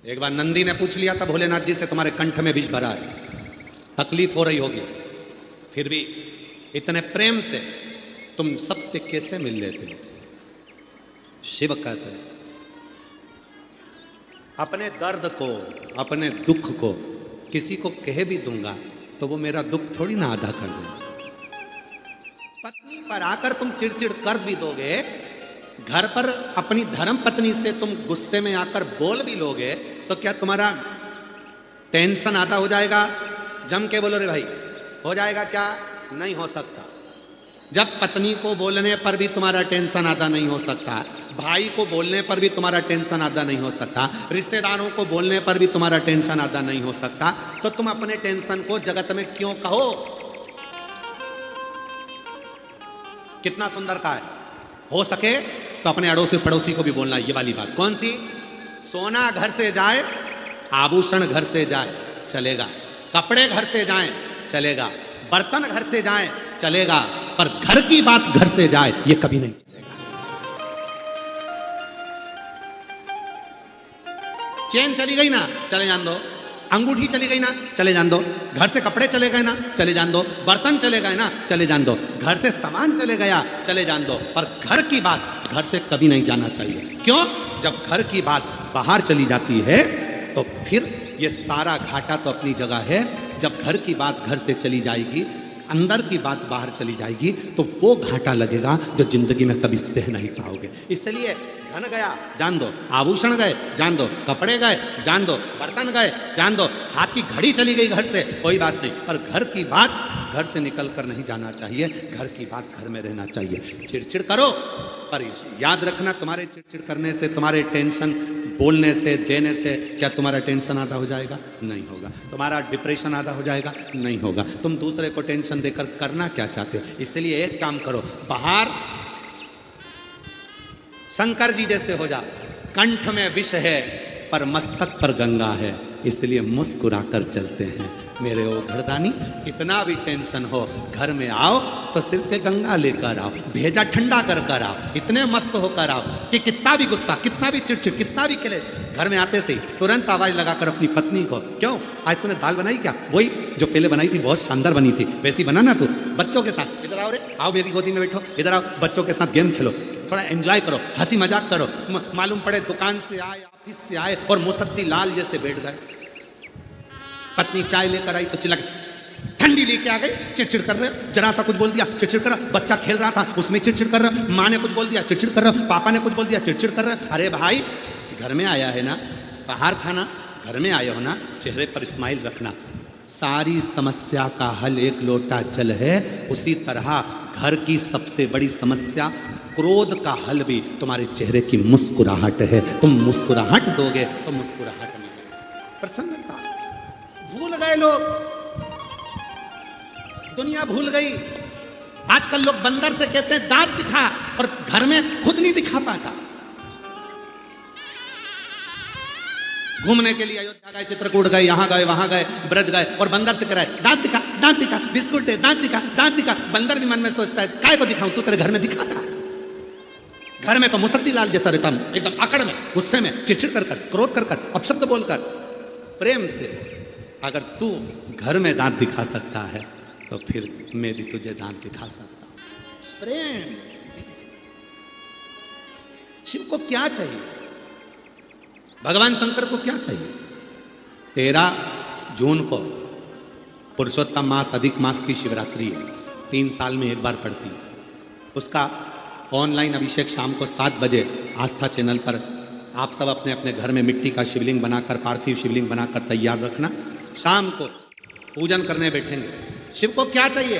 एक बार नंदी ने पूछ लिया था भोलेनाथ जी से, तुम्हारे कंठ में विष भरा है, तकलीफ हो रही होगी, फिर भी इतने प्रेम से तुम सबसे कैसे मिल लेते हो? शिव कहते हैं अपने दर्द को, अपने दुख को किसी को कह भी दूंगा तो वो मेरा दुख थोड़ी ना आधा कर देगा। पत्नी पर आकर तुम चिड़चिड़ कर भी दोगे, घर पर अपनी धर्म पत्नी से तुम गुस्से में आकर बोल भी लोगे, तो क्या तुम्हारा टेंशन आता हो जाएगा? जम के बोलो रे भाई, हो जाएगा क्या? नहीं हो सकता। जब पत्नी को बोलने पर भी तुम्हारा टेंशन आधा नहीं हो सकता, भाई को बोलने पर भी तुम्हारा टेंशन आधा नहीं हो सकता, रिश्तेदारों को बोलने पर भी तुम्हारा टेंशन आधा नहीं हो सकता, तो तुम अपने टेंशन को जगत में क्यों कहो? कितना सुंदर का है। हो सके तो अपने अड़ोसी पड़ोसी को भी बोलना ये वाली बात। कौन सी? सोना घर से जाए, आभूषण घर से जाए चलेगा, कपड़े घर से जाएं चलेगा, बर्तन घर से जाएं चलेगा, पर घर की बात घर से जाए ये कभी नहीं चलेगा। चेन चली गई ना, चले जान दो। अंगूठी चली गई ना, चले जान दो। घर से कपड़े चले गए ना, चले जान दो। बर्तन चले गए ना, चले जान दो। घर से सामान चले गया, चले जान दो, पर घर की बात घर से कभी नहीं जाना चाहिए। क्यों? जब घर की बात बाहर चली जाती है तो फिर ये सारा घाटा तो अपनी जगह है। जब घर की बात घर से चली जाएगी, अंदर की बात बाहर चली जाएगी, तो वो घाटा लगेगा जो जिंदगी में कभी सह नहीं पाओगे। इसलिए धन गया जान दो, आभूषण गए जान दो, कपड़े गए जान दो, बर्तन गए जान दो, हाथ की घड़ी चली गई घर से कोई बात नहीं, पर घर की बात घर से निकल कर नहीं जाना चाहिए। घर की बात घर में रहना चाहिए। चिड़चिड़ करो, पर याद रखना तुम्हारे चिड़चिड़ करने से, तुम्हारे टेंशन बोलने से, देने से क्या तुम्हारा टेंशन आधा हो जाएगा? नहीं होगा। तुम्हारा डिप्रेशन आधा हो जाएगा? नहीं होगा। तुम दूसरे को टेंशन देकर करना क्या चाहते हो? इसलिए एक काम करो, बाहर शंकर जी जैसे हो जा। कंठ में विष है पर मस्तक पर गंगा है, इसलिए मुस्कुराकर चलते हैं। मेरे ओ घरदानी, कितना भी टेंशन हो, घर में आओ तो सिर पे गंगा लेकर आओ, भेजा ठंडा कर कर आओ, इतने मस्त होकर आओ कि कितना भी गुस्सा, कितना भी चिड़चिड़, कितना भी क्लेश, घर में आते से ही तुरंत आवाज लगाकर अपनी पत्नी को, क्यों आज तूने दाल बनाई क्या? वही जो पहले बनाई थी, बहुत शानदार बनी थी, वैसी बनाना तू। बच्चों के साथ इधर आओ रे, आओ मेरी गोदी में बैठो, इधर आओ, बच्चों के साथ गेम खेलो, थोड़ा एंजॉय करो, हंसी मजाक करो। मालूम पड़े दुकान से आए, ऑफिस से आए और मुसद्दी लाल जैसे बैठ गए। पत्नी चाय लेकर आई तो चिल्ला ठंडी लेके आ गई, चिड़चिड़ कर रहे हो, जरा सा कुछ बोल दिया चिड़चिड़ कर रहा, बच्चा खेल रहा था उसमें चिड़चिड़ कर रहा, माँ ने कुछ बोल दिया चिड़चिड़ कर रहा, पापा ने कुछ बोल दिया चिड़चिड़ कर रहा। अरे भाई, घर में आया है ना, बाहर था ना, घर में आए हो ना, चेहरे पर स्माइल रखना। सारी समस्या का हल एक लोटा जल है। उसी तरह घर की सबसे बड़ी समस्या क्रोध का हल भी तुम्हारे चेहरे की मुस्कुराहट है। तुम मुस्कुराहट दोगे तो मुस्कुराहट मिलेगी, प्रसन्नता। भूल गए लोग, दुनिया भूल गई। आजकल लोग बंदर से कहते हैं दांत दिखा, और घर में खुद नहीं दिखा पाता। घूमने के लिए अयोध्या गए, चित्रकूट गए, यहां गए, वहां गए, ब्रज गए, और बंदर से कराए दांत दिखा, बिस्कुट दे, दांत दिखा। बंदर भी मन में सोचता है काय को दिखाऊं, तू तेरे घर में दिखा था। घर में तो मुसद्दी लाल जैसा रहता हूं, एकदम अकड़ में, गुस्से में, चिड़चिड़ कर, क्रोध कर, अपशब्द बोलकर। प्रेम से अगर तू घर में दांत दिखा सकता है तो फिर मैं भी तुझे दांत दिखा सकता हूं। प्रेम। शिव को क्या चाहिए? भगवान शंकर को क्या चाहिए? 13 जून को पुरुषोत्तम मास, अधिक मास की शिवरात्रि है, 3 साल में एक बार पड़ती है। उसका ऑनलाइन अभिषेक शाम को 7 बजे आस्था चैनल पर आप सब अपने अपने घर में मिट्टी का शिवलिंग बनाकर, पार्थिव शिवलिंग बनाकर तैयार रखना। शाम को पूजन करने बैठेंगे। शिव को क्या चाहिए?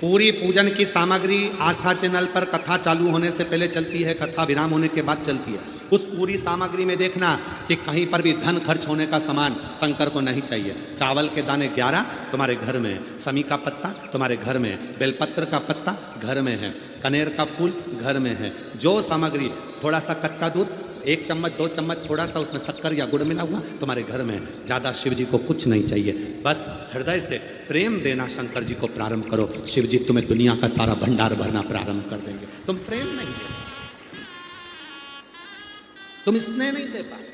पूरी पूजन की सामग्री आस्था चैनल पर कथा चालू होने से पहले चलती है, कथा विराम होने के बाद चलती है। उस पूरी सामग्री में देखना कि कहीं पर भी धन खर्च होने का सामान शंकर को नहीं चाहिए। चावल के दाने 11 तुम्हारे घर में, समी का पत्ता तुम्हारे घर में, बेलपत्र का पत्ता घर में है, कनेर का फूल घर में है। जो सामग्री, थोड़ा सा कच्चा दूध, 1 चम्मच 2 चम्मच, थोड़ा सा उसमें शक्कर या गुड़ मिला हुआ तुम्हारे घर में। ज़्यादा शिव जी को कुछ नहीं चाहिए, बस हृदय से प्रेम देना शंकर जी को प्रारंभ करो। शिव जी तुम्हें दुनिया का सारा भंडार भरना प्रारंभ कर देंगे। तुम प्रेम नहीं दे, तुम स्नेह नहीं दे पाए।